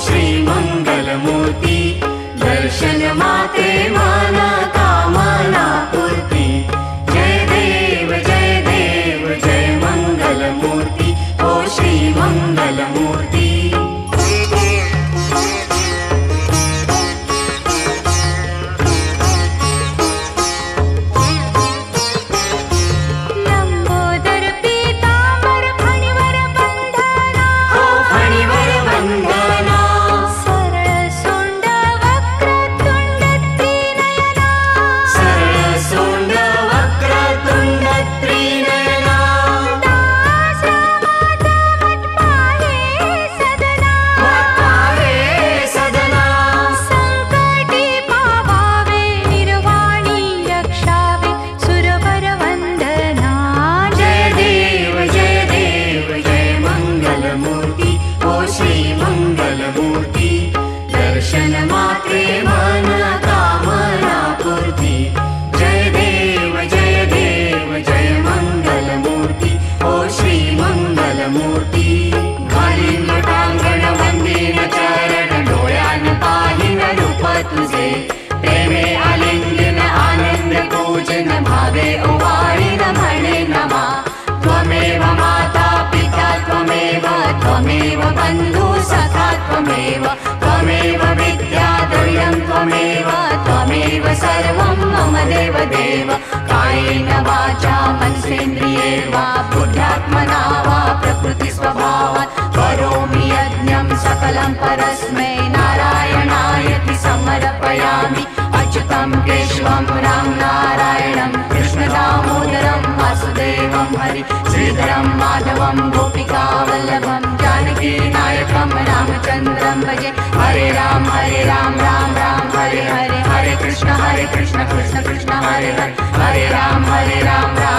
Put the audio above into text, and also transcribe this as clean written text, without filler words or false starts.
श्री मंगलमूर्ती दर्शन मात्रे मन कामना पूर्ती जय देव जय मंगलमूर्ती ओ श्री मंगलमूर्ती दर्शन मात्रे मन कामना पूर्ती जय देव जय मंगलमूर्ती ओ श्री मंगलमूर्ती घालीन लोटांगण वंदीन चरण डोळ्यान पाहिन रूप तुझे प्रेमे आलिंगन आनंद पूजन भावे ओवाळीन म्हणे नमा त्वमेव माता पिता त्वमेव बंधु सखा त्वमेव विद्या द्रव्यं त्वमेव सर्वं मम देव कायेन वाचा मनसेन्द्रिये वा बुद्ध्यात्मना वा प्रकृतिस्वभावात् करोमि यज्ञं सकलं परस्मै नारायणायति समर्पयामि अच्युतं केशवं राम नारायणं कृष्णदामोदरं वासुदेवं हरि श्रीधरं माधवं गोपिकावल्लभं जानकी नायकं रामचन्द्रं भजे हरे राम राम राम हरे हरे हरे कृष्ण कृष्ण कृष्ण हरे हरे हरे राम